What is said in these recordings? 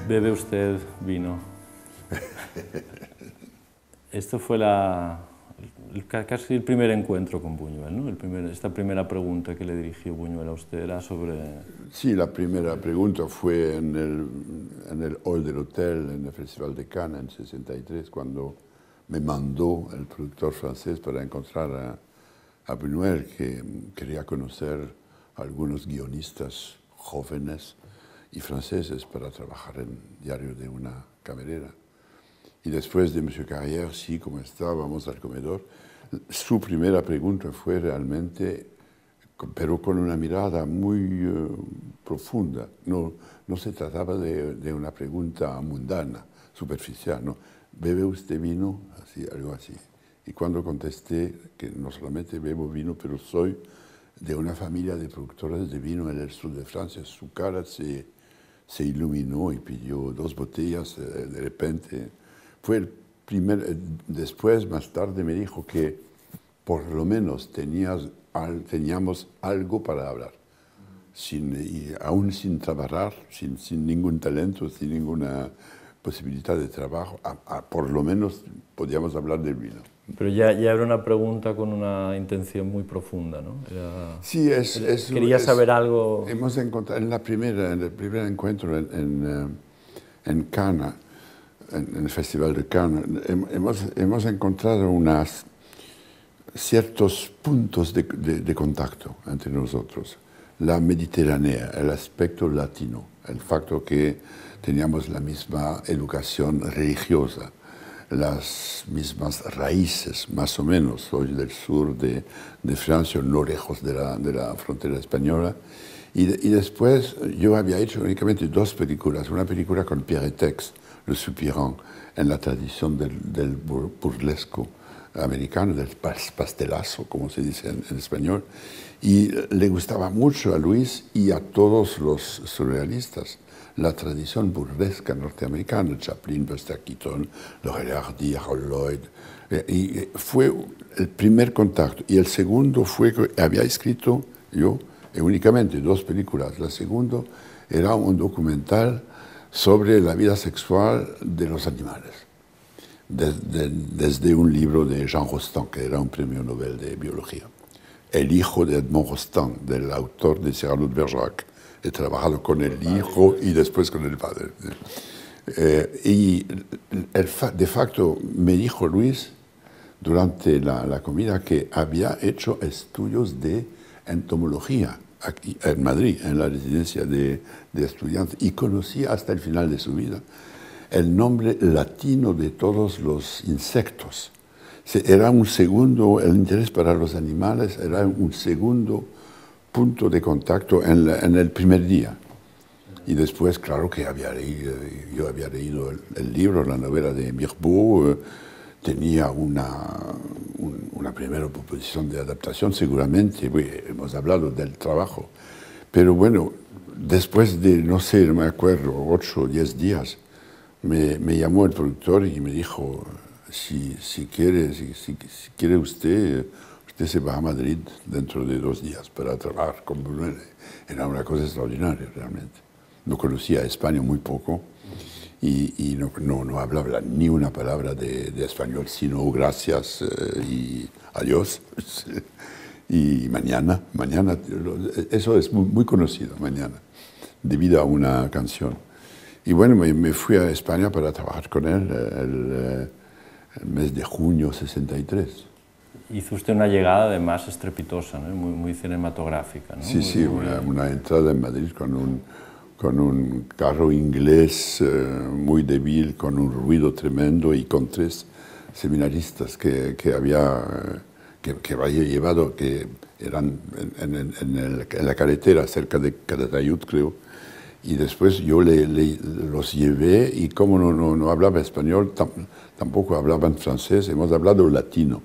Bebe usted vino. Esto fue casi el primer encuentro con Buñuel, ¿no? Esta primera pregunta que le dirigió Buñuel a usted era sobre... Sí, la primera pregunta fue en el hall del hotel, en el Festival de Cannes en 63, cuando me mandó el productor francés para encontrar a Buñuel, que quería conocer a algunos guionistas jóvenes y franceses para trabajar en Diario de una camarera. Y después de Monsieur Carrière, sí, como estábamos al comedor, su primera pregunta fue realmente, pero con una mirada muy profunda. No se trataba de una pregunta mundana, superficial, ¿no? ¿Bebe usted vino? Así, algo así. Y cuando contesté que no solamente bebo vino, pero soy de una familia de productores de vino en el sur de Francia, su cara se iluminó y pidió 2 botellas de repente. Fue el primer, después, más tarde, me dijo que por lo menos teníamos algo para hablar, aún sin trabajar, sin ningún talento, sin ninguna posibilidad de trabajo, por lo menos podíamos hablar del vino. Pero ya era una pregunta con una intención muy profunda, ¿no? Sí, quería saber algo... Hemos encontrado en el primer encuentro en Cannes, en el Festival de Cannes, hemos encontrado ciertos puntos de contacto entre nosotros. La Mediterránea, el aspecto latino, el facto que teníamos la misma educación religiosa, las mismas raíces, más o menos. Soy del sur de Francia, no lejos de la frontera española. Y después yo había hecho únicamente 2 películas. Una película con Pierre Tex, Le Soupirant, en la tradición del burlesco americano, del pastelazo, como se dice en español. Y le gustaba mucho a Luis y a todos los surrealistas la tradición burlesca norteamericana, Chaplin, Buster Keaton, Laurel Hardy, Harold Lloyd. Y fue el primer contacto. Y el segundo fue que había escrito yo únicamente 2 películas. La segunda era un documental sobre la vida sexual de los animales, desde un libro de Jean Rostand, que era un premio Nobel de biología. El hijo de Edmond Rostand, del autor de Cyrano de Bergerac. He trabajado con el hijo y después con el padre. De facto me dijo Luis durante la comida que había hecho estudios de entomología aquí en Madrid, en la residencia de estudiantes, y conocía hasta el final de su vida el nombre latino de todos los insectos. Era un segundo, el interés para los animales era un segundo punto de contacto en el primer día. Y después, claro que yo había leído el libro, la novela de Mirbeau, tenía una primera proposición de adaptación, seguramente, hemos hablado del trabajo. Pero bueno, después de, no sé, no me acuerdo, 8 o 10 días, me llamó el productor y me dijo, si quiere usted se va a Madrid dentro de 2 días para trabajar con Buñuel. Era una cosa extraordinaria, realmente. No conocía España muy poco y no hablaba ni una palabra de español, sino gracias y adiós. Y mañana, eso es muy conocido, mañana, debido a una canción. Y bueno, me fui a España para trabajar con él el mes de junio 63. Hizo usted una llegada además estrepitosa, ¿no? muy cinematográfica, ¿no? Sí, una entrada en Madrid con un carro inglés muy débil, con un ruido tremendo y con 3 seminaristas que había llevado, que eran en la carretera cerca de Calatayud, creo. Y después yo los llevé y como no hablaba español, tampoco hablaban francés, hemos hablado latino.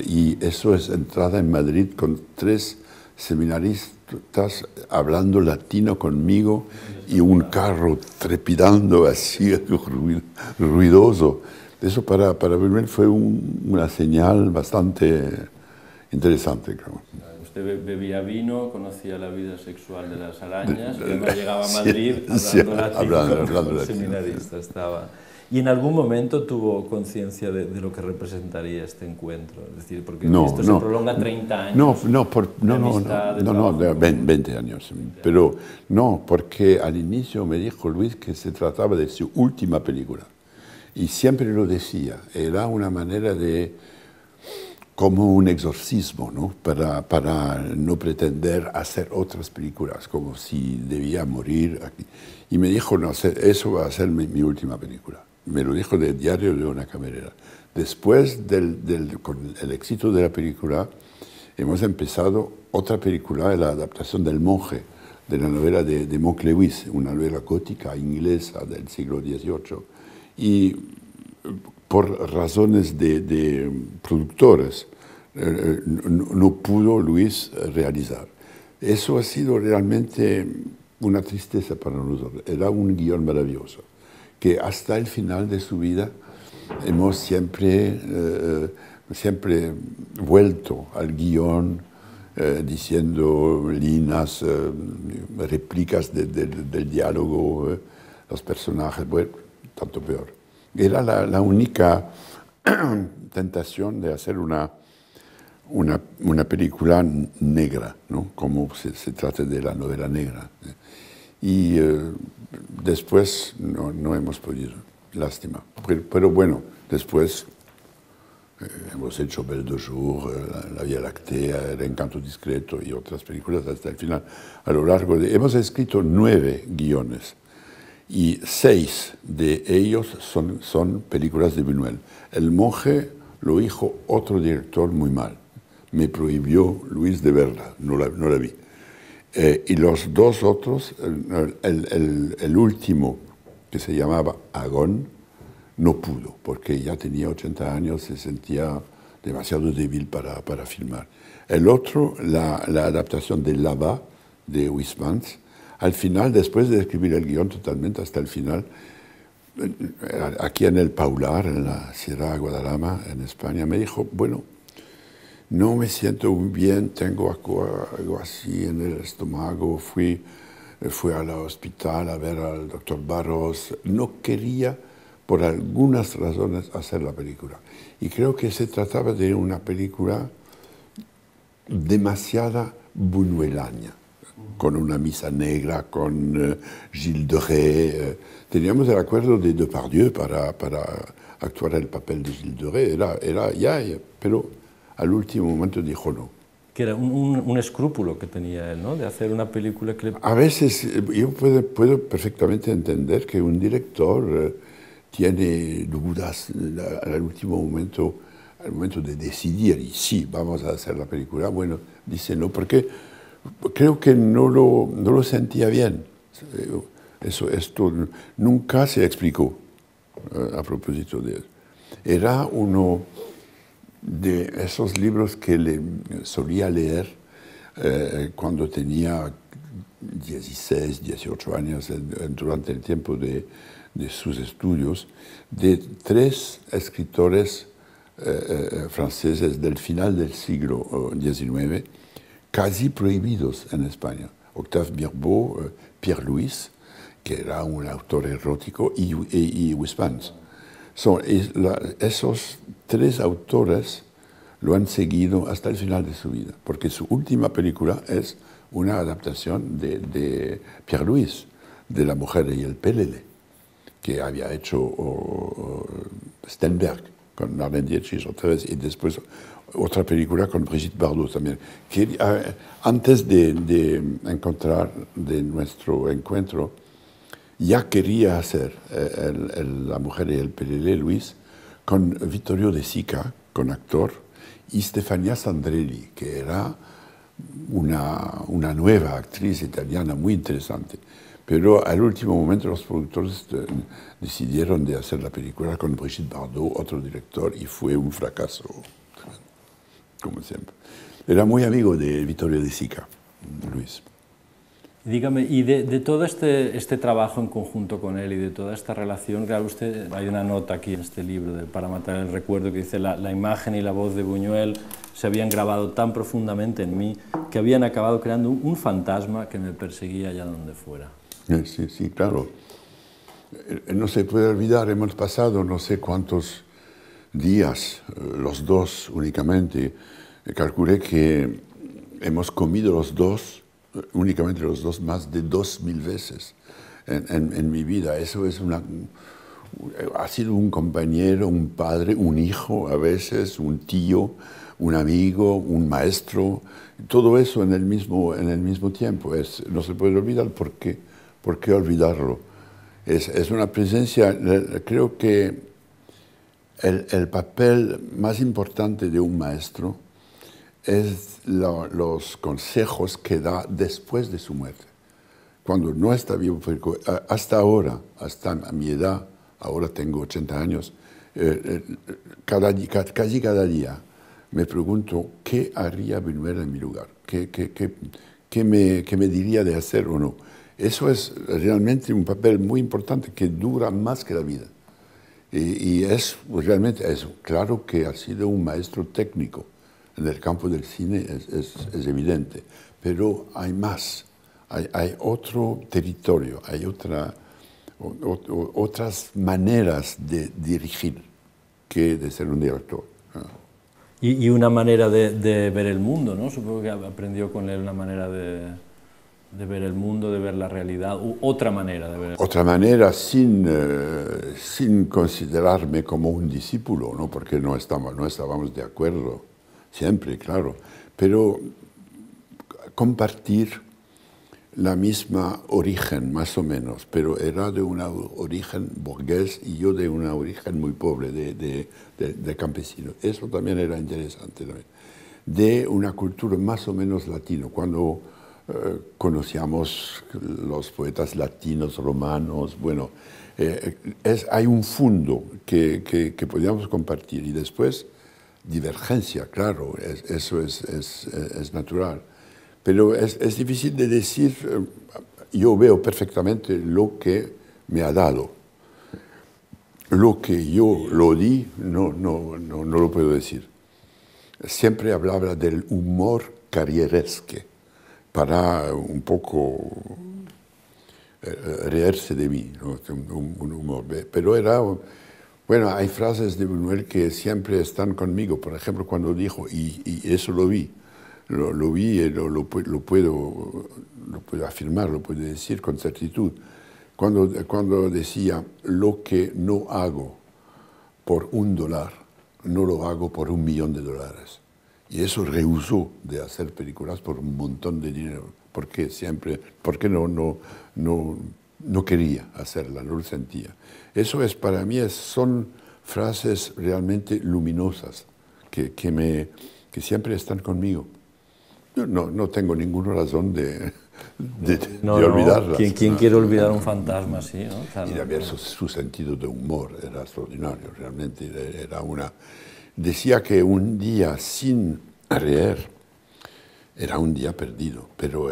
Y eso es entrada en Madrid con 3 seminaristas hablando latino conmigo y un carro trepidando así, ruidoso. Eso para Buñuel fue una señal bastante interesante, creo. Usted bebía vino, conocía la vida sexual de las arañas, cuando llegaba a Madrid hablando latín, seminarista estaba. ¿Y en algún momento tuvo conciencia de lo que representaría este encuentro? Es decir, porque esto se prolonga 30 años. No, 20 años. Pero no, porque al inicio me dijo Luis que se trataba de su última película. Y siempre lo decía, era una manera de, como un exorcismo, ¿no? Para no pretender hacer otras películas, como si debía morir aquí. Y me dijo, no, eso va a ser mi última película. Me lo dijo del diario de una camarera. Después con el éxito de la película, hemos empezado otra película, la adaptación del Monje, de la novela de Monk Lewis, una novela gótica inglesa del siglo XVIII. Y por razones de productores, no pudo Luis realizar. Eso ha sido realmente una tristeza para nosotros. Era un guión maravilloso, que hasta el final de su vida hemos siempre vuelto al guión, diciendo líneas, réplicas del diálogo, los personajes, bueno, tanto peor. Era la única tentación de hacer una película negra, ¿no? Como se trata de la novela negra. Y después no hemos podido, lástima. Pero bueno, después hemos hecho Belle de Jour, La Vía Láctea, El Encanto Discreto y otras películas hasta el final. A lo largo hemos escrito 9 guiones y 6 de ellos son películas de Buñuel. El Monje lo hizo otro director muy mal. Me prohibió Luis de verla, no la vi. Y los 2 otros, el último, que se llamaba Agón, no pudo, porque ya tenía 80 años, se sentía demasiado débil para filmar. El otro, la adaptación de Lava, de Huysmans, al final, después de escribir el guión totalmente hasta el final, aquí en el Paular, en la Sierra de Guadarrama, en España, me dijo, bueno, no me siento muy bien, tengo algo así en el estómago, fui al hospital a ver al doctor Barros, no quería, por algunas razones, hacer la película. Y creo que se trataba de una película demasiada buñuelaña, con una misa negra, con Gilles de Rais. Teníamos el acuerdo de Depardieu para actuar el papel de Gilles de Rais, era ya, pero al último momento dijo no. Que era un escrúpulo que tenía él, ¿no? De hacer una película que... A veces yo puedo perfectamente entender que un director tiene dudas al último momento, al momento de decidir, y sí, vamos a hacer la película, bueno, dice no, porque creo que no lo sentía bien. Esto nunca se explicó a propósito de él. Era uno de esos libros que solía leer cuando tenía 16, 18 años, durante el tiempo de sus estudios, de 3 escritores franceses del final del siglo XIX, casi prohibidos en España. Octave Mirbeau, Pierre Louis, que era un autor erótico, y Huysmans. Esos 3 autores lo han seguido hasta el final de su vida, porque su última película es una adaptación de Pierre Louis, de La Mujer y el Pelele, que había hecho Stenberg con Marlène Dietrich otra vez, y después otra película con Brigitte Bardot también. Que, antes de encontrar de nuestro encuentro, ya quería hacer La Mujer y el Pelele, Luis, con Vittorio De Sica, con actor, y Stefania Sandrelli, que era una nueva actriz italiana muy interesante. Pero al último momento los productores decidieron de hacer la película con Brigitte Bardot, otro director, y fue un fracaso, como siempre. Era muy amigo de Vittorio De Sica, Luis. Dígame, y de todo este trabajo en conjunto con él y de toda esta relación, claro, hay una nota aquí en este libro de Para matar el recuerdo que dice la imagen y la voz de Buñuel se habían grabado tan profundamente en mí que habían acabado creando un fantasma que me perseguía allá donde fuera. Sí, sí, claro. No se puede olvidar, hemos pasado no sé cuántos días, los dos únicamente. Calculé que hemos comido los dos, únicamente los dos, más de 2000 veces en mi vida. Eso es ha sido un compañero, un padre, un hijo a veces, un tío, un amigo, un maestro, todo eso en el mismo tiempo. No se puede olvidar, ¿por qué olvidarlo? Es una presencia, creo que el papel más importante de un maestro es los consejos que da después de su muerte. Cuando no está vivo, hasta ahora, hasta a mi edad, ahora tengo 80 años, casi cada día me pregunto qué haría Buñuel en mi lugar, qué me diría de hacer o no. Eso es realmente un papel muy importante que dura más que la vida. Y realmente claro que ha sido un maestro técnico. En el campo del cine es evidente, pero hay más. Hay otro territorio, hay otras maneras de dirigir que de ser un director. Y una manera de ver el mundo, ¿no? Supongo que aprendió con él una manera de ver el mundo, de ver la realidad, otra manera de ver. Otra manera sin considerarme como un discípulo, ¿no? Porque no estábamos de acuerdo siempre, claro, pero compartir la misma origen, más o menos, pero era de un origen burgués y yo de un origen muy pobre, de campesino. Eso también era interesante también. De una cultura más o menos latino. Cuando conocíamos los poetas latinos, romanos, bueno, hay un fondo que podíamos compartir y después divergencia, claro, eso es natural. Pero es difícil de decir, yo veo perfectamente lo que me ha dado. Lo que yo lo di, no lo puedo decir. Siempre hablaba del humor carrieresque, para un poco reírse de mí, ¿no? Un humor. Pero bueno, hay frases de Buñuel que siempre están conmigo. Por ejemplo, cuando dijo, y eso lo vi y lo puedo afirmar, lo puedo decir con certitud. Cuando decía, lo que no hago por $1, no lo hago por $1.000.000. Y eso rehusó de hacer películas por un montón de dinero, porque no quería hacerla, no lo sentía. Eso para mí son frases realmente luminosas que siempre están conmigo. Yo no tengo ninguna razón de olvidarlas. ¿Quién quiere olvidar un fantasma así? ¿No? Claro, y también su sentido de humor era extraordinario, realmente decía que un día sin reír era un día perdido, pero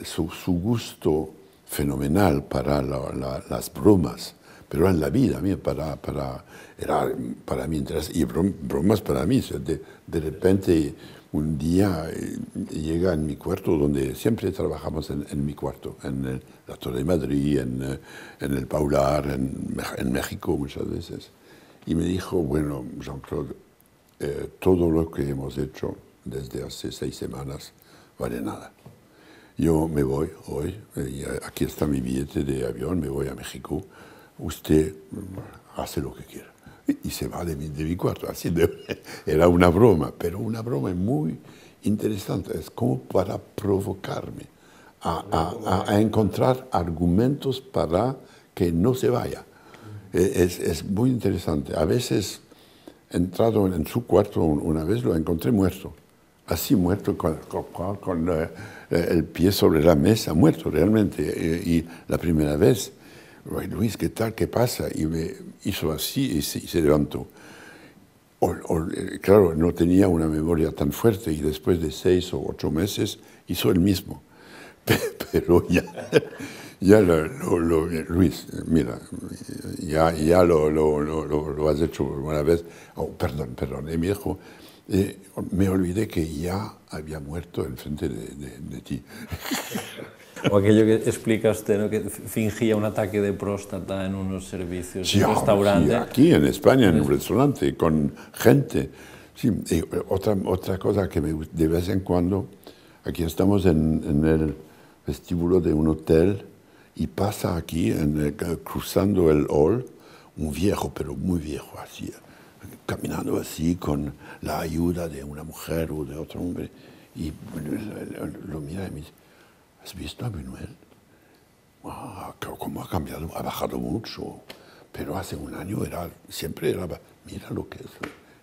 su gusto fenomenal para las bromas, pero en la vida, era para mí interesante, y bromas para mí. De repente, un día llega en mi cuarto, donde siempre trabajamos en mi cuarto, en la Torre de Madrid, en el Paular, en México muchas veces. Y me dijo, bueno, Jean-Claude, todo lo que hemos hecho desde hace 6 semanas vale nada. Yo me voy hoy, aquí está mi billete de avión, me voy a México, usted hace lo que quiera. Y se va de mi cuarto. Así era una broma, pero una broma muy interesante. Es como para provocarme a encontrar argumentos para que no se vaya. Es muy interesante. A veces he entrado en su cuarto una vez, lo encontré muerto. Así muerto, con el pie sobre la mesa, muerto realmente. Y la primera vez, Luis, ¿qué tal? ¿Qué pasa? Y me hizo así y se levantó. Claro, no tenía una memoria tan fuerte y después de 6 o 8 meses hizo el mismo. Pero ya Luis, mira, ya lo has hecho una vez. Oh, perdón. Y me dijo, Me olvidé que ya había muerto enfrente de ti. O aquello que explica usted, ¿no? Que fingía un ataque de próstata en unos servicios de restaurante. Sí, aquí en España, en un restaurante, con gente. Sí, y otra cosa que de vez en cuando, aquí estamos en el vestíbulo de un hotel y pasa aquí, cruzando el hall, un viejo, pero muy viejo, así, caminando así con la ayuda de una mujer o de otro hombre, y lo mira y me dice, ¿has visto a Buñuel? Wow, ¿cómo ha cambiado? Ha bajado mucho, pero hace un año siempre era, mira lo que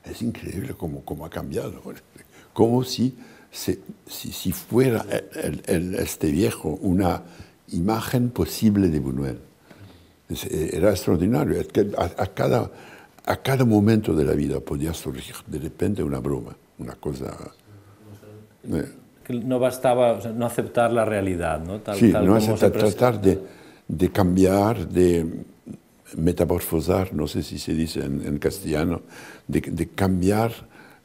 es increíble cómo ha cambiado. Como si fuera este viejo una imagen posible de Buñuel. Era extraordinario. Es que a cada momento de la vida podía surgir de repente una broma, una cosa... Que no bastaba, o sea, no aceptar la realidad, ¿no? No aceptar, tratar de cambiar, de metamorfosar, no sé si se dice en castellano, de cambiar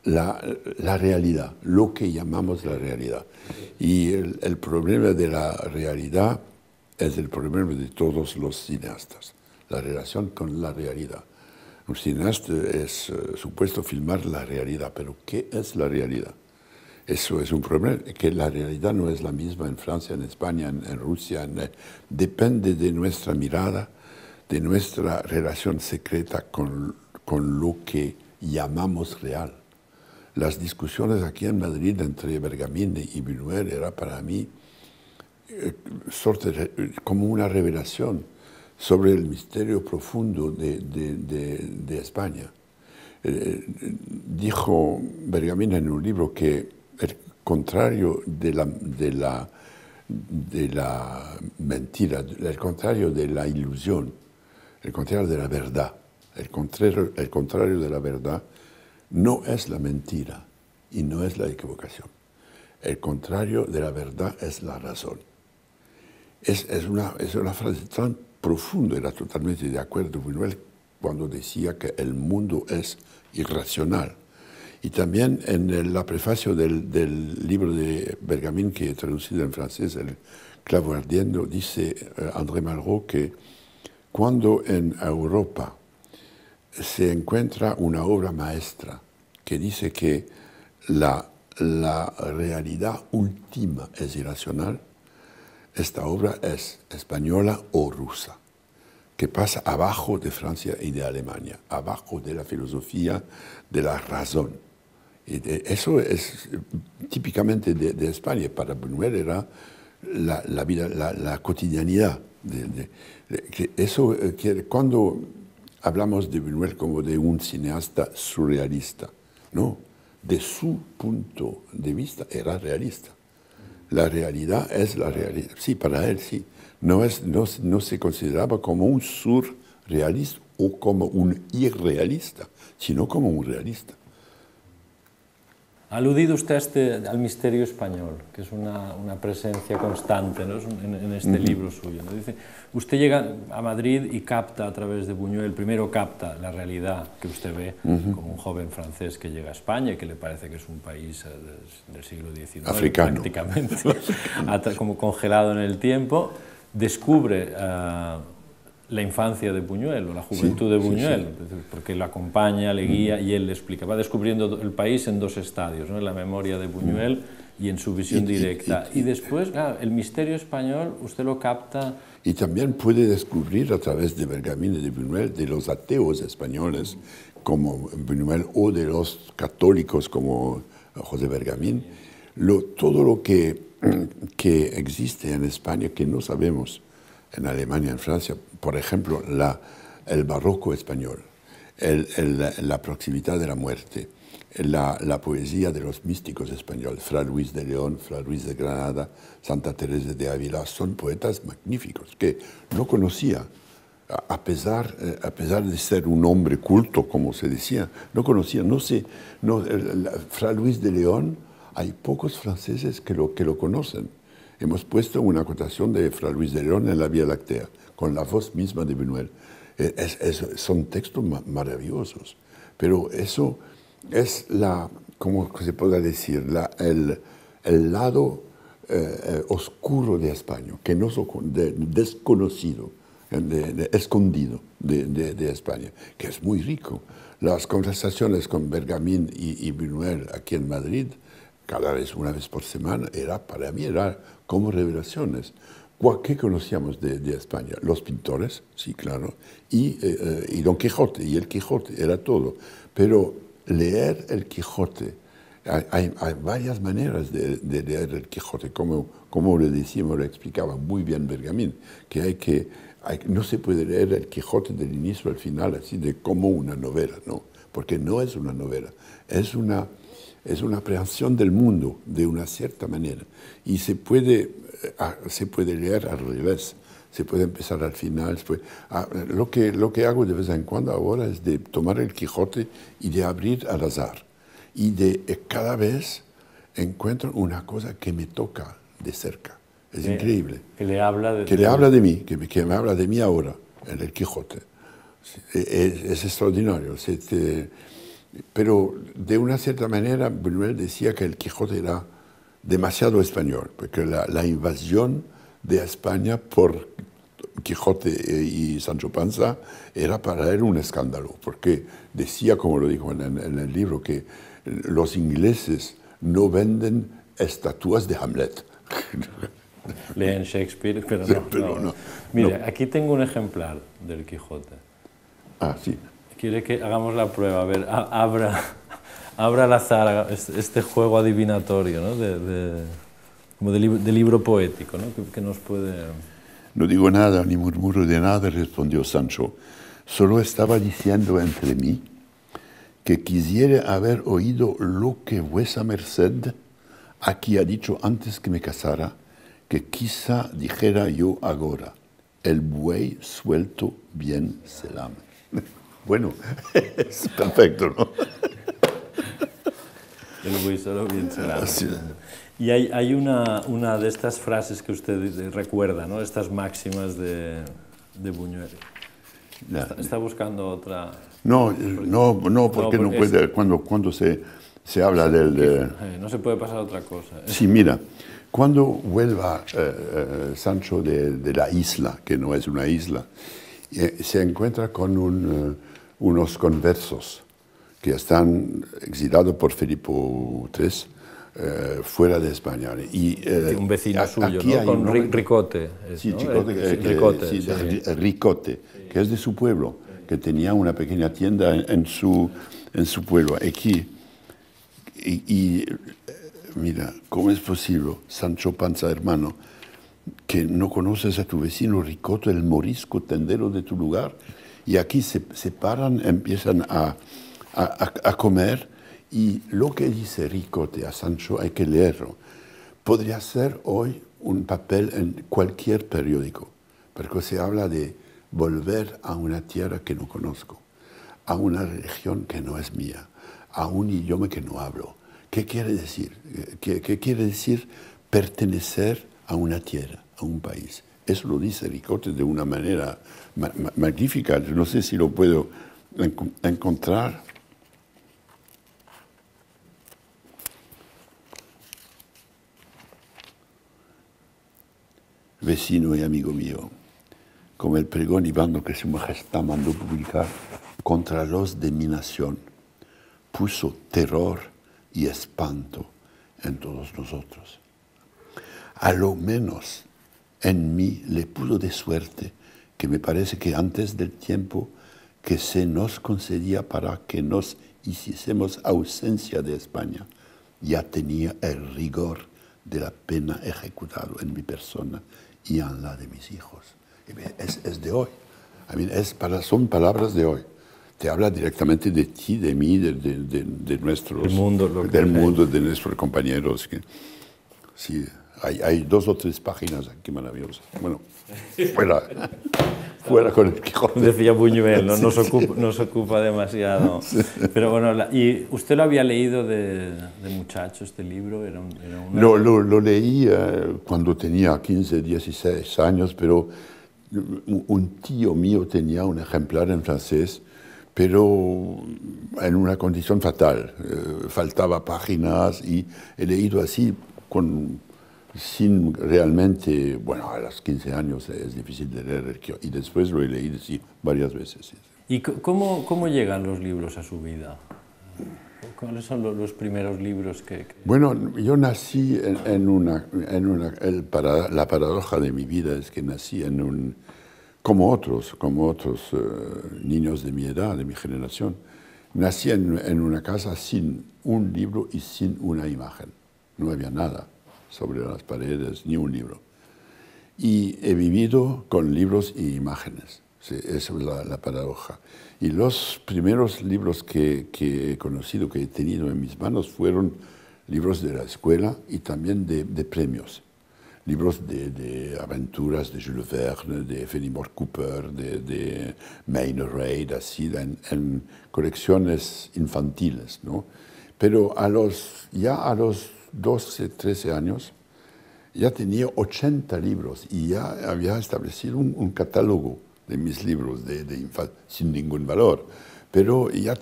la realidad, lo que llamamos la realidad. Y el problema de la realidad es el problema de todos los cineastas, la relación con la realidad. Un cineasta es supuesto filmar la realidad, pero ¿qué es la realidad? Eso es un problema, que la realidad no es la misma en Francia, en España, en Rusia. Depende de nuestra mirada, de nuestra relación secreta con lo que llamamos real. Las discusiones aquí en Madrid entre Bergamín y Buñuel era para mí como una revelación sobre el misterio profundo de España. Dijo Bergamín en un libro que el contrario de la mentira, el contrario de la ilusión, el contrario de la verdad, el contrario de la verdad no es la mentira y no es la equivocación. El contrario de la verdad es la razón. Es una frase tan profunda, era totalmente de acuerdo Buñuel cuando decía que el mundo es irracional. Y también en la prefacio del libro de Bergamín, que he traducido en francés, El clavo ardiendo, dice André Malraux que cuando en Europa se encuentra una obra maestra que dice que la realidad última es irracional, esta obra es española o rusa, que pasa abajo de Francia y de Alemania, abajo de la filosofía de la razón. Eso es típicamente de España. Para Buñuel era la vida, la cotidianidad. Cuando hablamos de Buñuel como de un cineasta surrealista, no, de su punto de vista era realista. La realidad es la realidad. Sí, para él sí. No se consideraba como un surrealista o como un irrealista, sino como un realista. Ha aludido usted al misterio español, que es una presencia constante, ¿no? en este libro suyo, ¿no? Dice, usted llega a Madrid y capta a través de Buñuel, primero capta la realidad que usted ve como un joven francés que llega a España y que le parece que es un país del siglo XIX, africano, prácticamente, como congelado en el tiempo, descubre la infancia de Buñuel o la juventud de Buñuel, porque lo acompaña, le guía y él le explica. Va descubriendo el país en dos estadios, ¿no? En la memoria de Buñuel y en su visión directa. Y después, claro, el misterio español, usted lo capta... Y también puede descubrir a través de Bergamín y de Buñuel, de los ateos españoles como Buñuel o de los católicos como José Bergamín, todo lo que existe en España que no sabemos en Alemania, en Francia, por ejemplo, el barroco español, la proximidad de la muerte, la poesía de los místicos españoles, Fra Luis de León, Fra Luis de Granada, Santa Teresa de Ávila, son poetas magníficos que no conocía, a pesar de ser un hombre culto, como se decía, no conocía, Fra Luis de León, hay pocos franceses que lo conocen. Hemos puesto una acotación de Fra Luis de León en la Vía Láctea, con la voz misma de Buñuel. Son textos maravillosos, pero eso es ¿cómo se puede decir? El lado oscuro de España, que no desconocido, escondido de España, que es muy rico. Las conversaciones con Bergamín y Buñuel aquí en Madrid, cada vez, una vez por semana, para mí era como revelaciones. ¿Qué conocíamos de España? Los pintores, sí, claro, y Don Quijote, y el Quijote, era todo. Pero leer el Quijote, hay varias maneras de leer el Quijote, como le decíamos, lo explicaba muy bien Bergamín, que no se puede leer el Quijote del inicio al final así de como una novela, no, porque no es una novela, es una aprehensión del mundo de una cierta manera, y se puede leer al revés, se puede empezar al final. Lo que hago de vez en cuando ahora es de tomar el Quijote y de abrir al azar, y cada vez encuentro una cosa que me toca de cerca. Es increíble. Que le habla de mí, que me habla de mí ahora, en el Quijote. Es extraordinario. Pero de una cierta manera, Buñuel decía que el Quijote era demasiado español, porque la invasión de España por Quijote y Sancho Panza era para él un escándalo, porque decía, como lo dijo en el libro, que los ingleses no venden estatuas de Hamlet. Leen Shakespeare, pero no. Mire, aquí tengo un ejemplar del Quijote. Ah, sí. ¿Quiere que hagamos la prueba? A ver, abra al azar este juego adivinatorio, ¿no? Como de libro poético, ¿no? Que nos puede... No digo nada, ni murmuro de nada, respondió Sancho. Solo estaba diciendo entre mí que quisiera haber oído lo que vuesa merced aquí ha dicho antes que me casara, que quizá dijera yo agora, el buey suelto bien se lame. Bueno, es perfecto, ¿no? El buey solo bien se lame. Y hay una de estas frases que usted recuerda, ¿no? Estas máximas de Buñuel. ¿Está buscando otra? No, porque no puede, cuando se habla del... No se puede pasar otra cosa. Sí, mira, cuando vuelva Sancho de la isla, que no es una isla, se encuentra con unos conversos que están exilados por Felipe III fuera de España. Un vecino suyo, ¿no? Con Ricote. Sí, ¿no? Ricote, que es de su pueblo, que tenía una pequeña tienda en su pueblo. Aquí, y mira, ¿cómo es posible, Sancho Panza, hermano, que no conoces a tu vecino Ricote, el morisco tendero de tu lugar? Y aquí se paran, empiezan a comer, y lo que dice Ricote a Sancho hay que leerlo. Podría ser hoy un papel en cualquier periódico, porque se habla de volver a una tierra que no conozco, a una religión que no es mía, a un idioma que no hablo. ¿Qué quiere decir? ¿Qué quiere decir pertenecer a una tierra, a un país? Eso lo dice Ricote de una manera magnífica. No sé si lo puedo encontrar. Vecino y amigo mío, como el pregón y bando que su majestad mandó publicar contra los de mi nación, puso terror y espanto en todos nosotros. A lo menos en mí le puso de suerte que me parece que antes del tiempo que se nos concedía para que nos hiciésemos ausencia de España, ya tenía el rigor de la pena ejecutado en mi persona y en la de mis hijos. Es de hoy. Son palabras de hoy. Te habla directamente de ti, de mí, de nuestros... del mundo, de nuestros compañeros. Sí, hay 2 o 3 páginas aquí maravillosas. Bueno, fuera con el Quijote. Decía Buñuel, ¿no? Nos ocupa demasiado. Sí. Pero bueno, ¿y usted lo había leído de muchacho, este libro? Lo leí cuando tenía 15, 16 años, pero un tío mío tenía un ejemplar en francés, pero en una condición fatal. Faltaba páginas y he leído así sin realmente, bueno, a los 15 años es difícil de leer y después lo he leído sí, varias veces. Sí. ¿Y cómo llegan los libros a su vida? ¿Cuáles son los primeros libros que...? Bueno, yo nací la paradoja de mi vida es que nací como otros niños de mi edad, de mi generación, nací en una casa sin un libro y sin una imagen. No había nada sobre las paredes, ni un libro. Y he vivido con libros y imágenes. Sí, esa es la paradoja. Y los primeros libros que he conocido, que he tenido en mis manos, fueron libros de la escuela y también de premios. Libros de aventuras de Jules Verne, de Fenimore Cooper, de Maynard Reid, así, en colecciones infantiles, ¿no? Pero ya a los 12, 13 años, ya tenía 80 libros y ya había establecido un catálogo de mis libros de infancia, sin ningún valor. Pero ya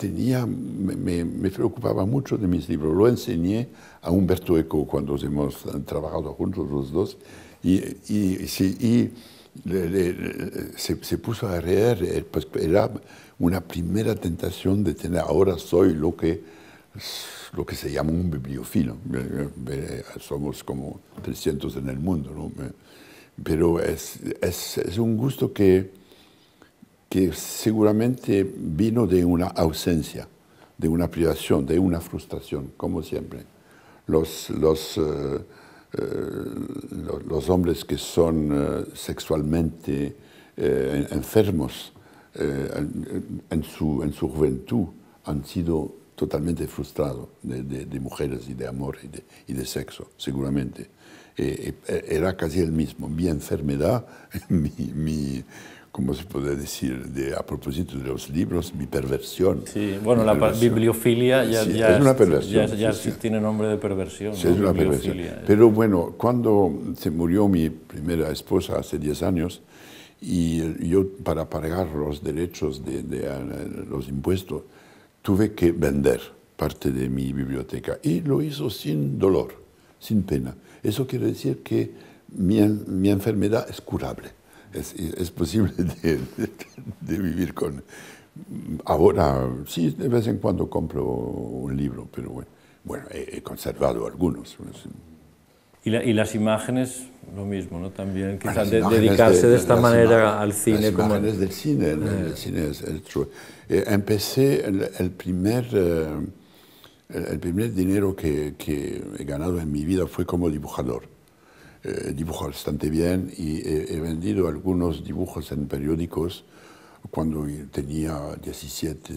me preocupaba mucho de mis libros. Lo enseñé a Umberto Eco cuando hemos trabajado juntos los dos se puso a reír. Pues era una primera tentación de tener, ahora soy lo que se llama un bibliófilo. Somos como 300 en el mundo, ¿no? Pero es un gusto que seguramente vino de una ausencia, de una privación, de una frustración, como siempre. Los hombres que son sexualmente enfermos en su juventud han sido totalmente frustrados de mujeres y de amor y de sexo, seguramente. Era casi el mismo. Mi enfermedad, ¿cómo se puede decir? A propósito de los libros, mi perversión. Sí, bueno, la bibliofilia ya es una perversión. Ya sí tiene nombre de perversión. Sí, ¿no? Es una perversión. Pero bueno, cuando se murió mi primera esposa hace 10 años, y yo para pagar los derechos de los impuestos, tuve que vender parte de mi biblioteca. Y lo hizo sin dolor, sin pena. Eso quiere decir que mi enfermedad es curable. Es posible de vivir con... Ahora, sí, de vez en cuando compro un libro, pero bueno, he conservado algunos. Y las imágenes, lo mismo, ¿no? También quizás dedicarse de esta manera al cine. Las imágenes del cine, el cine es empecé el primer dinero que he ganado en mi vida fue como dibujador. Dibujo bastante bien y he vendido algunos dibujos en periódicos cuando tenía 17,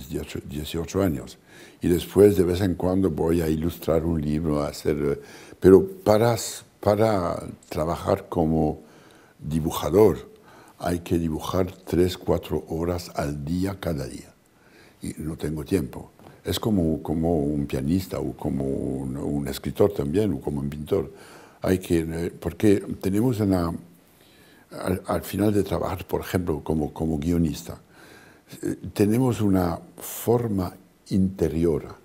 18 años. Y después de vez en cuando voy a ilustrar un libro, pero para trabajar como dibujador hay que dibujar 3, 4 horas al día cada día. Y no tengo tiempo. Es como un pianista o como un escritor también o como un pintor. Porque tenemos al final de trabajar, por ejemplo, como guionista, tenemos una forma interior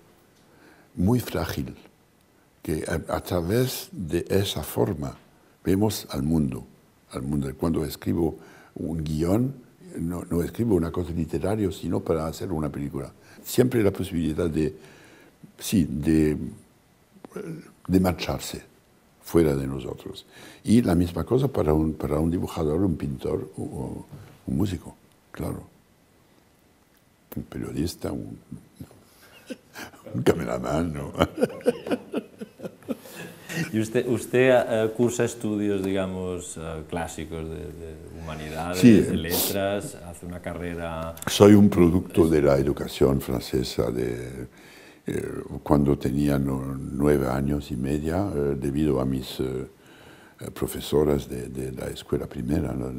muy frágil, que a través de esa forma vemos al mundo. Cuando escribo un guión, no escribo una cosa literaria, sino para hacer una película. Siempre la posibilidad de marcharse fuera de nosotros. Y la misma cosa para un dibujador, un pintor o un músico, claro. Un periodista, un cameraman, ¿no? ¿Y usted cursa estudios, digamos, clásicos de humanidades, sí, de letras, hace una carrera...? Soy un producto de la educación francesa cuando tenía 9 años y media, debido a mis profesoras de la escuela primera, ¿no?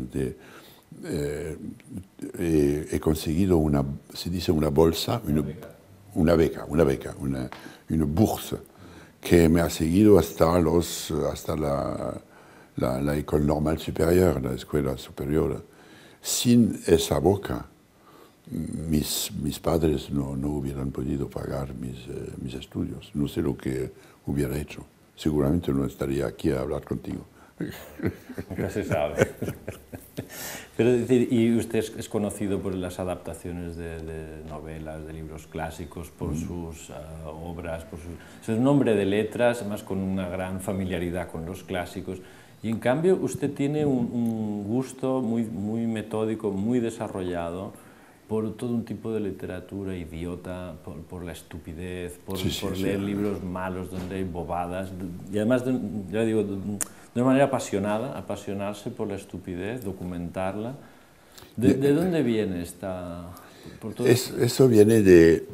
He conseguido una bolsa, una beca, una bourse, que me ha seguido hasta la École Normale Supérieure, la escuela superior. Sin esa beca, mis padres no hubieran podido pagar mis estudios. No sé lo que hubiera hecho. Seguramente no estaría aquí a hablar contigo. No se sabe. Pero decir, y usted es conocido por las adaptaciones de novelas, de libros clásicos, por sus obras, es un hombre de letras, además con una gran familiaridad con los clásicos. Y en cambio usted tiene un gusto muy metódico, muy desarrollado por todo un tipo de literatura idiota, por la estupidez, por leer libros malos donde hay bobadas, y además, ya digo, de una manera apasionada, apasionarse por la estupidez, documentarla. ¿De dónde viene esta...? Eso viene de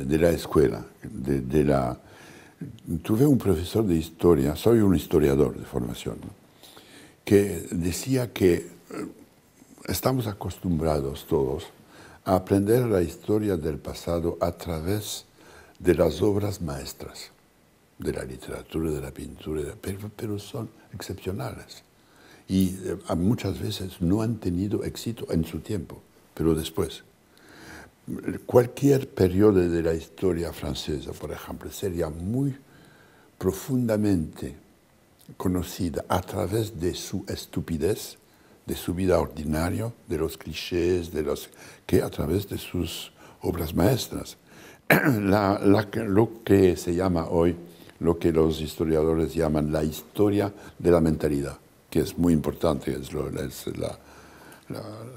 la escuela, Tuve un profesor de historia, soy un historiador de formación, ¿no?, que decía que estamos acostumbrados todos a aprender la historia del pasado a través de las obras maestras, de la literatura, de la pintura, pero son excepcionales. Y muchas veces no han tenido éxito en su tiempo, pero después. Cualquier periodo de la historia francesa, por ejemplo, sería muy profundamente conocida a través de su estupidez, de su vida ordinaria, de los clichés, que a través de sus obras maestras. Lo que se llama hoy, lo que los historiadores llaman la historia de la mentalidad, que es muy importante, es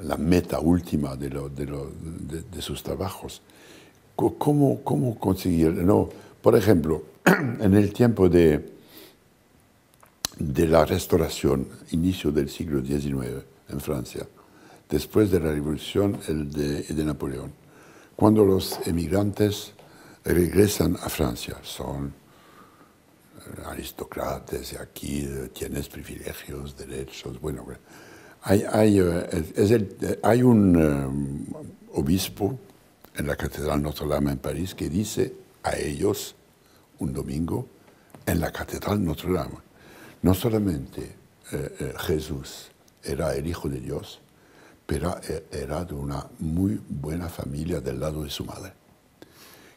la meta última de sus trabajos. ¿Cómo conseguir? No, por ejemplo, en el tiempo de la Restauración, inicio del siglo XIX en Francia, después de la Revolución de Napoleón, cuando los emigrantes regresan a Francia, son aristócratas y aquí tienes privilegios, derechos, bueno, hay un obispo en la Catedral Notre Dame en París que dice a ellos un domingo en la Catedral Notre Dame, no solamente Jesús era el Hijo de Dios, pero era de una muy buena familia del lado de su madre,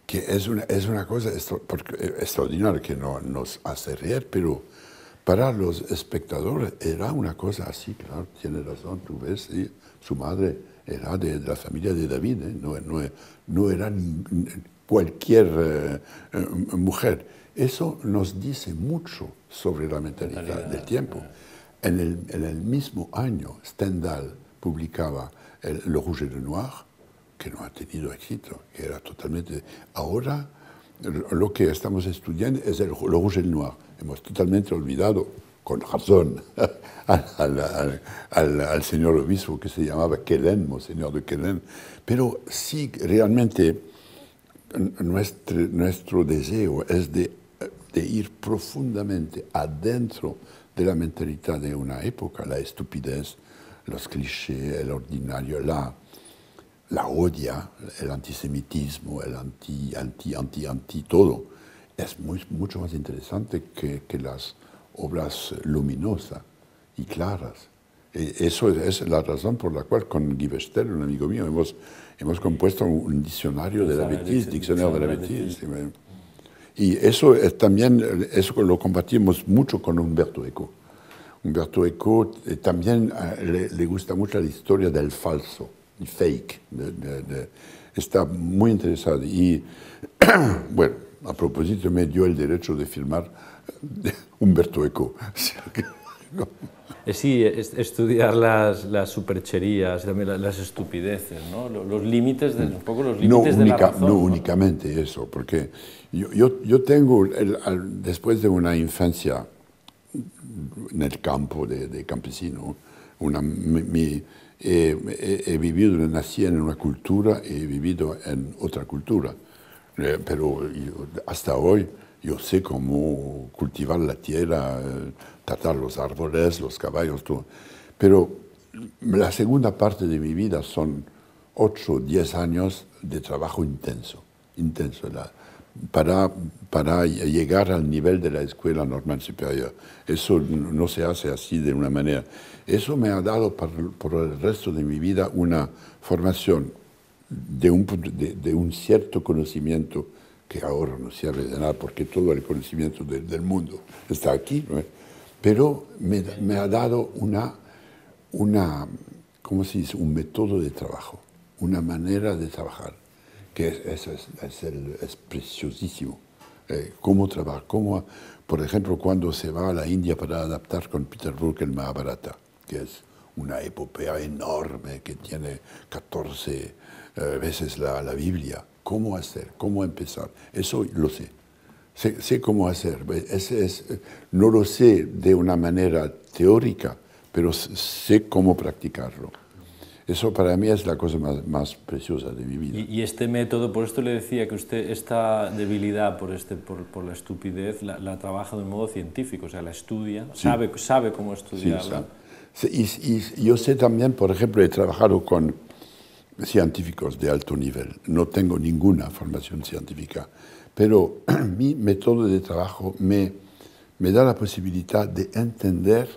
que es una cosa extraordinaria que nos hace reír, pero para los espectadores era una cosa así, claro, tiene razón, tú ves, ¿sí? Su madre era de la familia de David, no era cualquier mujer. Eso nos dice mucho sobre la mentalidad del tiempo. En el mismo año, Stendhal publicaba Le Rouge et le Noir, que no ha tenido éxito, que era totalmente... Ahora, lo que estamos estudiando es Le Rouge et le Noir. Hemos totalmente olvidado, con razón, al señor obispo que se llamaba Quelen, Monseñor de Quelen. Pero sí, realmente, nuestro deseo es de ir profundamente adentro de la mentalidad de una época, la estupidez, los clichés, el ordinario, la odia, el antisemitismo, el anti, todo. Es mucho más interesante que las obras luminosas y claras. Eso es la razón por la cual con Guy Bestel, un amigo mío, hemos compuesto un diccionario de la bêtise, diccionario de la bêtise. Y eso eso lo compartimos mucho con Umberto Eco. Umberto Eco también le gusta mucho la historia del falso, el fake. Está muy interesado. Y bueno, a propósito, me dio el derecho de firmar Umberto Eco. Sí, estudiar las supercherías, también las estupideces, ¿no? Los límites, un poco los límites de la razón. No únicamente eso, porque yo tengo, después de una infancia en el campo de campesino, he vivido, nací en una cultura y he vivido en otra cultura, pero hasta hoy yo sé cómo cultivar la tierra, tratar los árboles, los caballos, todo. Pero la segunda parte de mi vida son 8 o 10 años de trabajo intenso para llegar al nivel de la escuela normal superior. Eso no se hace así de una manera. Eso me ha dado por el resto de mi vida una formación de un cierto conocimiento que ahora no sirve de nada porque todo el conocimiento del mundo está aquí, ¿no? Pero me ha dado ¿cómo se dice? Un método de trabajo, una manera de trabajar, que es preciosísimo. Cómo trabajar, por ejemplo, cuando se va a la India para adaptar con Peter Brook el Mahabharata, que es una epopeya enorme que tiene 14 veces la Biblia. ¿Cómo hacer? ¿Cómo empezar? Eso lo sé. Sé cómo hacer. No lo sé de una manera teórica, pero sé cómo practicarlo. Eso para mí es la cosa más preciosa de mi vida. Y este método, por esto le decía que usted esta debilidad por la estupidez la trabaja de un modo científico, o sea, la estudia, sí. sabe cómo estudiarla. Sí, y yo sé también, por ejemplo, he trabajado con científicos de alto nivel. No tengo ninguna formación científica, pero mi método de trabajo me da la posibilidad de entender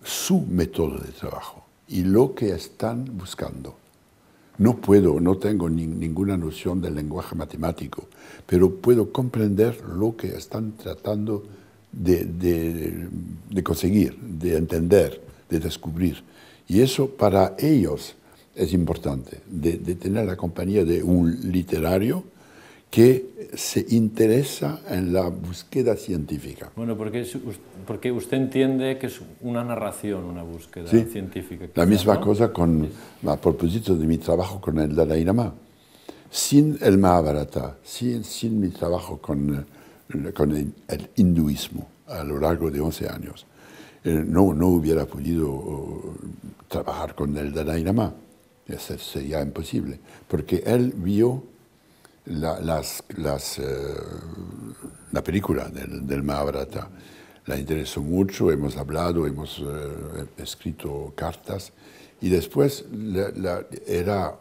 su método de trabajo y lo que están buscando. No tengo ninguna noción del lenguaje matemático, pero puedo comprender lo que están tratando de conseguir, de entender, de descubrir. Y eso para ellos es importante, de tener la compañía de un literario que se interesa en la búsqueda científica. Bueno, porque usted entiende que es una narración, una búsqueda científica. La misma cosa a propósito de mi trabajo con el Dalai Lama. Sin el Mahabharata, sin mi trabajo con el hinduismo a lo largo de 11 años, no hubiera podido trabajar con el Dalai Lama. Eso sería imposible, porque él vio la película del Mahabharata. La interesó mucho, hemos hablado, hemos escrito cartas, y después era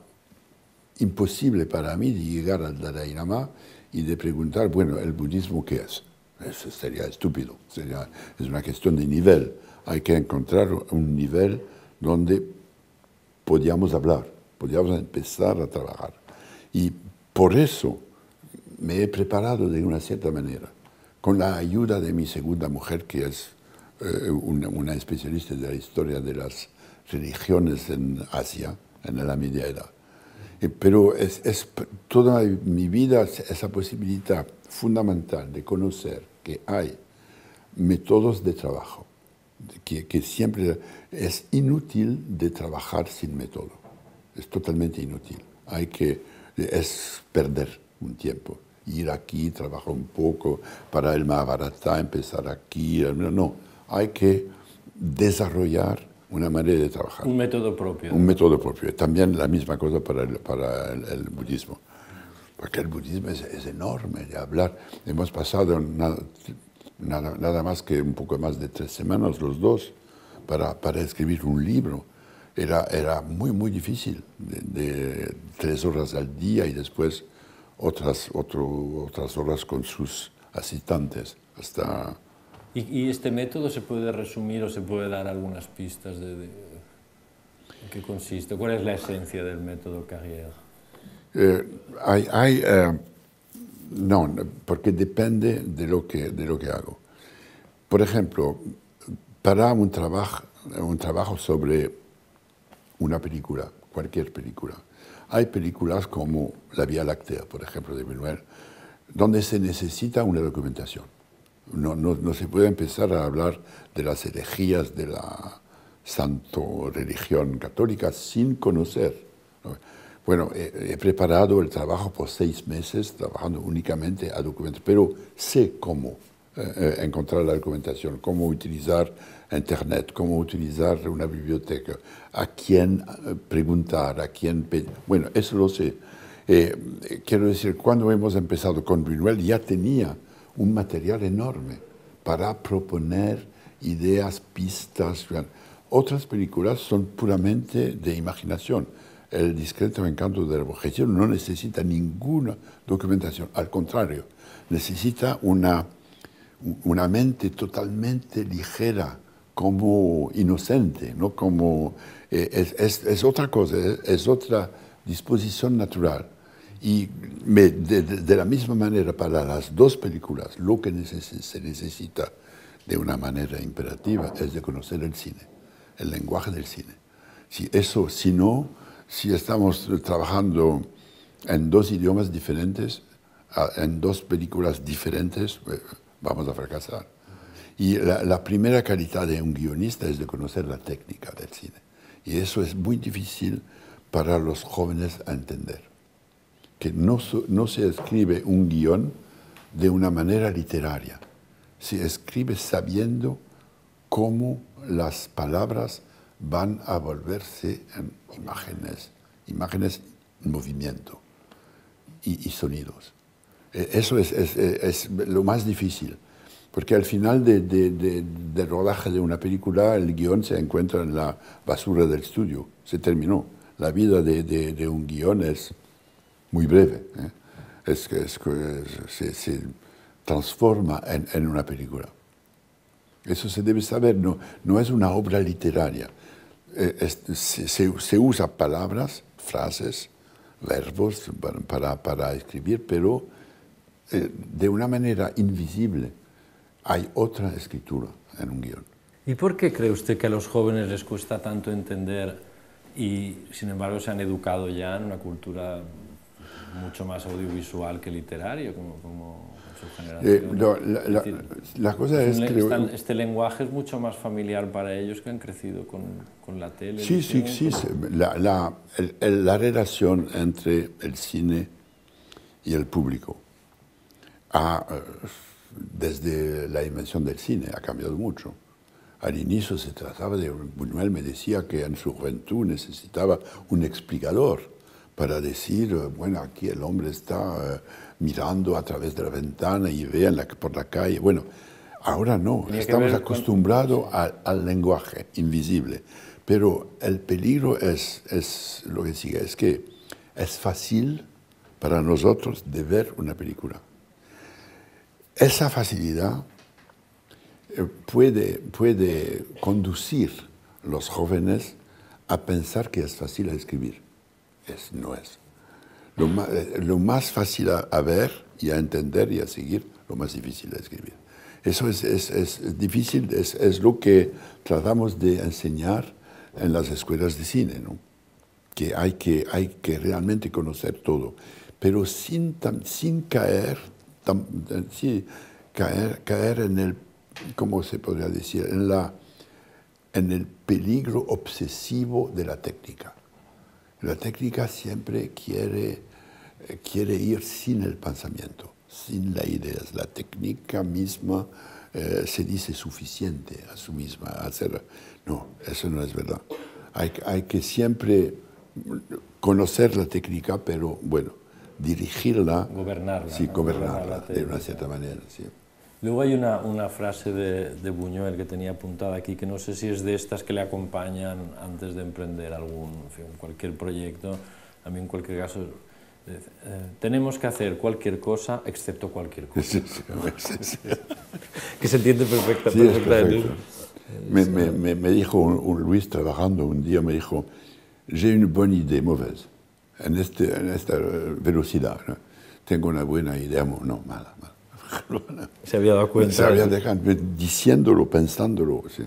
imposible para mí de llegar al Dalai Lama y de preguntar, bueno, ¿el budismo qué es? Eso sería estúpido, es una cuestión de nivel. Hay que encontrar un nivel donde podíamos hablar, podíamos empezar a trabajar. Y por eso me he preparado de una cierta manera, con la ayuda de mi segunda mujer, que es una especialista de la historia de las religiones en Asia, en la Media Edad. Pero es toda mi vida esa posibilidad fundamental de conocer que hay métodos de trabajo, que siempre es inútil de trabajar sin método. Es totalmente inútil. Es perder un tiempo. Ir aquí, trabajar un poco para el Mahabharata, empezar aquí. No, hay que desarrollar una manera de trabajar. Un método propio. Un método propio. También la misma cosa para el budismo. Porque el budismo es enorme de hablar. Hemos pasado nada más que un poco más de 3 semanas los dos para escribir un libro. Era muy difícil, de 3 horas al día y después otras horas con sus asistentes. ¿Y este método se puede resumir o se puede dar algunas pistas de en qué consiste? ¿Cuál es la esencia del método Carrière? No, porque depende de lo que hago. Por ejemplo, para un trabajo sobre una película, cualquier película, hay películas como La Vía Láctea, por ejemplo, de Buñuel, donde se necesita una documentación. No se puede empezar a hablar de las herejías de la santo religión católica sin conocer. Bueno, he preparado el trabajo por 6 meses, trabajando únicamente a documentos, pero sé cómo encontrar la documentación, cómo utilizar Internet, cómo utilizar una biblioteca, a quién preguntar, a quién pedir. Bueno, eso lo sé. Quiero decir, cuando hemos empezado con Buñuel ya tenía un material enorme para proponer ideas, pistas. Otras películas son puramente de imaginación. El discreto encanto de la objeción no necesita ninguna documentación, al contrario, necesita una mente totalmente ligera, como inocente, ¿no? Como, es otra cosa, es otra disposición natural. Y de la misma manera, para las dos películas, lo que se necesita de una manera imperativa es de conocer el cine, el lenguaje del cine. Si estamos trabajando en dos idiomas diferentes, en dos películas diferentes, vamos a fracasar. Y la primera calidad de un guionista es de conocer la técnica del cine. Y eso es muy difícil para los jóvenes a entender. Que no se escribe un guión de una manera literaria. Se escribe sabiendo cómo las palabras van a volverse en imágenes en movimiento y sonidos. Eso es lo más difícil, porque al final del rodaje de una película el guión se encuentra en la basura del estudio, se terminó. La vida de un guión es muy breve, se transforma en una película. Eso se debe saber, no es una obra literaria. Se usa palabras, frases, verbos para escribir, pero de una manera invisible hay otra escritura en un guión. ¿Y por qué cree usted que a los jóvenes les cuesta tanto entender y, sin embargo, se han educado ya en una cultura mucho más audiovisual que literario, como su generación? La cosa es que... Este lenguaje es mucho más familiar para ellos que han crecido con la tele. Sí. La relación entre el cine y el público desde la invención del cine ha cambiado mucho. Al inicio se trataba de... Buñuel me decía que en su juventud necesitaba un explicador para decir, bueno, aquí el hombre está mirando a través de la ventana y ve por la calle. Bueno, ahora no, estamos acostumbrados al lenguaje invisible. Pero el peligro es lo que sigue, es que es fácil para nosotros de ver una película. Esa facilidad puede conducir a los jóvenes a pensar que es fácil escribir. No es. Lo más fácil a ver y a entender y a seguir, lo más difícil a escribir. Eso es difícil, es lo que tratamos de enseñar en las escuelas de cine, ¿no? Que hay que realmente conocer todo, pero sin caer en el, ¿cómo se podría decir?, en el peligro obsesivo de la técnica. La técnica siempre quiere ir sin el pensamiento, sin las ideas. La técnica misma se dice suficiente a sí misma. No, eso no es verdad. Hay que siempre conocer la técnica, pero bueno, dirigirla. Gobernarla. Sí, gobernarla de una cierta manera, sí. Luego hay una frase de Buñuel que tenía apuntada aquí, que no sé si es de estas que le acompañan antes de emprender cualquier proyecto. A mí, en cualquier caso, tenemos que hacer cualquier cosa excepto cualquier cosa. Sí. Que se entiende perfectamente. Me dijo un Luis trabajando un día, me dijo, j'ai une bonne idée mauvaise, en esta velocidad, ¿no? Tengo una buena idea, no, mala. Se había dado cuenta. Se había dejado, diciéndolo, pensándolo. Sí.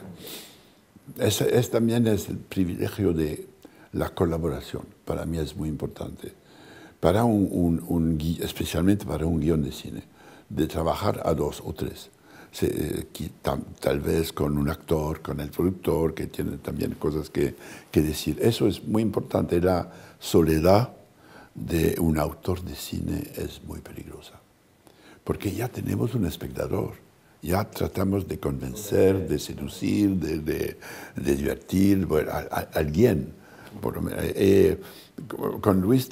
También es el privilegio de la colaboración. Para mí es muy importante. Especialmente para un guión de cine, de trabajar a dos o tres. Tal vez con un actor, con el productor, que tiene también cosas que decir. Eso es muy importante. La soledad de un autor de cine es muy peligrosa. Porque ya tenemos un espectador, ya tratamos de convencer, de seducir, de divertir a alguien. Con Luis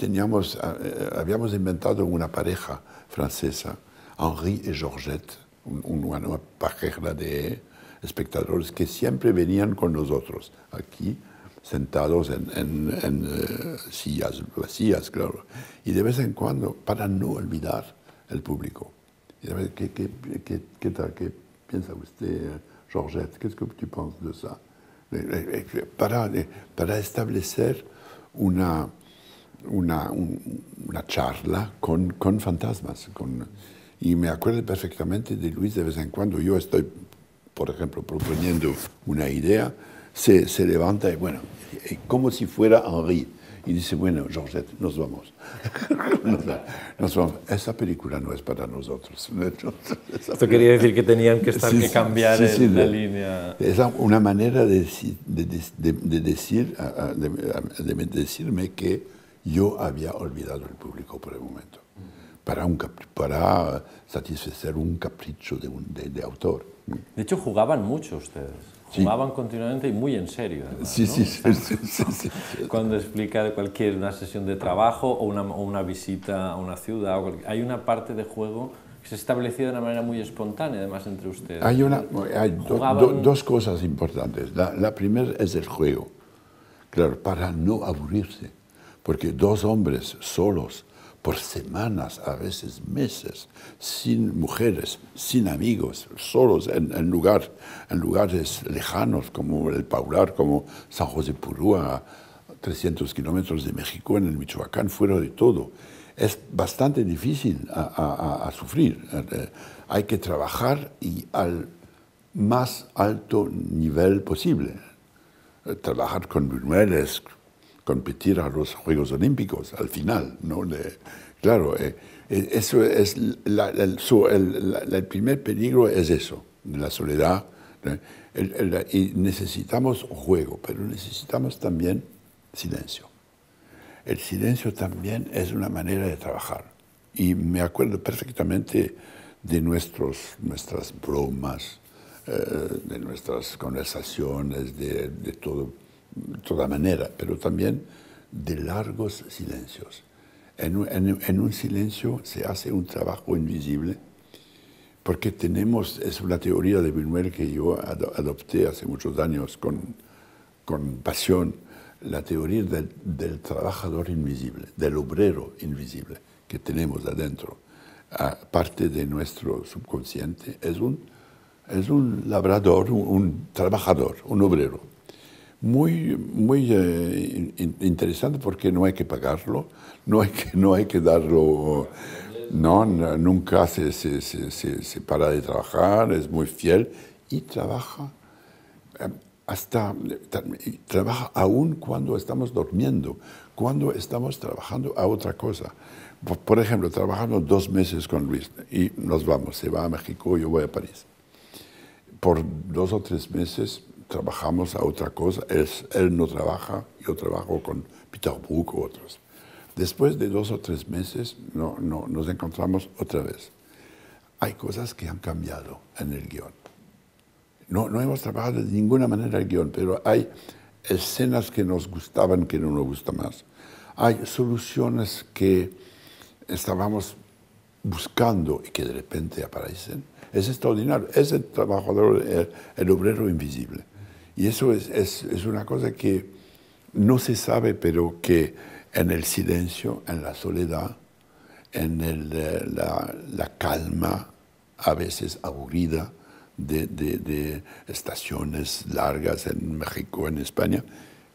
habíamos inventado una pareja francesa, Henri y Georgette, una pareja de espectadores que siempre venían con nosotros, aquí sentados en sillas vacías, claro, y de vez en cuando, para no olvidar el público. ¿Qué tal? ¿Qué piensa usted, Georgette? ¿Qué es que tú piensas de eso? Para establecer una una charla con fantasmas. Y me acuerdo perfectamente de Luis. De vez en cuando yo estoy, por ejemplo, proponiendo una idea, se levanta y bueno, como si fuera Henri. Y dice, bueno, Georgette, nos vamos. Nos vamos. Esa película no es para nosotros. Esto quería decir que tenían que cambiar la línea. Es una manera de decirme que yo había olvidado el público por el momento, para satisfacer un capricho de autor. De hecho, jugaban mucho ustedes. Jugaban continuamente y muy en serio. Además, sí, ¿no? sí. Cuando explica una sesión de trabajo o una visita a una ciudad, hay una parte de juego que se establecía de una manera muy espontánea, además, entre ustedes. Hay dos cosas importantes. La primera es el juego. Claro, para no aburrirse. Porque dos hombres solos, por semanas, a veces meses, sin mujeres, sin amigos, solos en lugares lejanos como el Paular, como San José Purúa, a 300 kilómetros de México, en el Michoacán, fuera de todo. Es bastante difícil a sufrir. Hay que trabajar y al más alto nivel posible. Trabajar con Buñuel es competir a los Juegos Olímpicos al final, ¿no? Claro, eso es el primer peligro es eso, la soledad. Y necesitamos juego, pero necesitamos también silencio. El silencio también es una manera de trabajar. Y me acuerdo perfectamente de nuestras bromas, de nuestras conversaciones, de toda manera, pero también de largos silencios. En un silencio se hace un trabajo invisible, porque es una teoría de Buñuel que yo adopté hace muchos años con pasión, la teoría del trabajador invisible, del obrero invisible que tenemos adentro. Parte de nuestro subconsciente es un labrador, un trabajador, un obrero. Muy interesante porque no hay que pagarlo, no hay que darlo, nunca se para de trabajar, es muy fiel y trabaja aún cuando estamos durmiendo, cuando estamos trabajando a otra cosa. Por ejemplo, trabajamos 2 meses con Luis y nos vamos, se va a México, yo voy a París. Por 2 o 3 meses trabajamos a otra cosa, él no trabaja, yo trabajo con Peter Brook u otros. Después de 2 o 3 meses nos encontramos otra vez. Hay cosas que han cambiado en el guión. No hemos trabajado de ninguna manera el guión, pero hay escenas que nos gustaban que no nos gustan más. Hay soluciones que estábamos buscando y que de repente aparecen. Es extraordinario, es el trabajador, el obrero invisible. Y eso es una cosa que no se sabe, pero que en el silencio, en la soledad, en la calma, a veces aburrida, de estaciones largas en México, en España,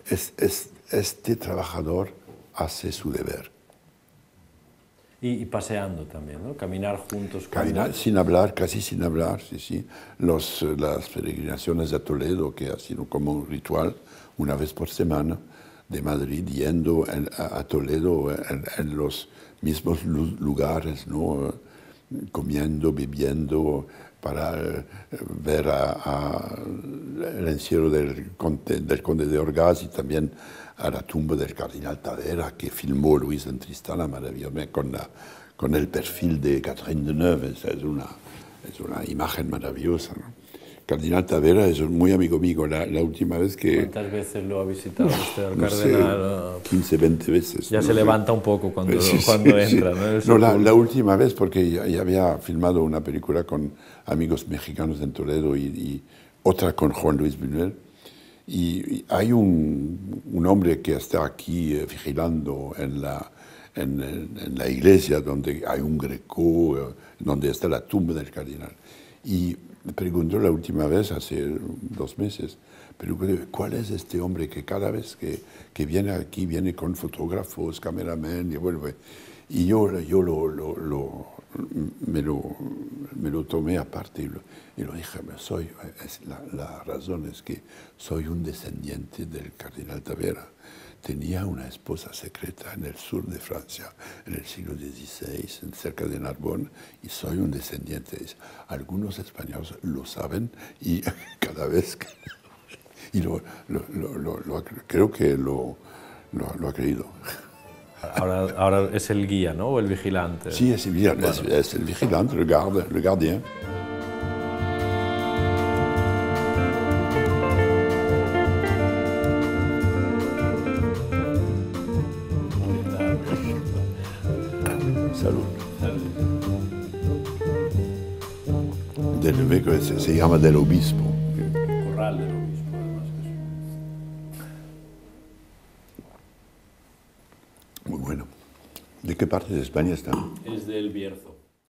este trabajador hace su deber. Y paseando también, ¿no? Caminar juntos. Caminar sin hablar, casi sin hablar, sí. Las peregrinaciones a Toledo, que ha sido como un ritual, una vez por semana, de Madrid, yendo a Toledo en los mismos lugares, ¿no? Comiendo, bebiendo, para ver el encierro del conde de Orgaz y también a la tumba del cardenal Tavera, que filmó Luis en Tristana maravillosamente con el perfil de Catherine Deneuve. Es una imagen maravillosa, ¿no? Cardenal Tavera es muy amigo mío. La última vez que... ¿Cuántas veces lo ha visitado usted al cardenal? 15, 20 veces. Ya se levanta un poco cuando entra, ¿no? La última vez, porque ya había filmado una película con amigos mexicanos en Toledo y otra con Juan Luis Buñuel. Y hay un hombre que está aquí vigilando en la iglesia donde hay un greco, donde está la tumba del cardenal. Y me preguntó la última vez, hace 2 meses, pero ¿cuál es este hombre que cada vez que viene aquí viene con fotógrafos, cameramen y vuelve? Y yo me lo tomé aparte y lo dije, la razón es que soy un descendiente del cardenal Tavera. Tenía una esposa secreta en el sur de Francia, en el siglo XVI, cerca de Narbonne, y soy un descendiente. Algunos españoles lo saben y cada vez que... Y creo que lo ha creído. Ahora es el guía, ¿no? O el vigilante. Sí, es el vigilante, bueno. Es el vigilante, le gardien. Salud. Se llama del obispo. Corral del obispo, además. Muy bueno. ¿De qué parte de España está? Es del Bierzo.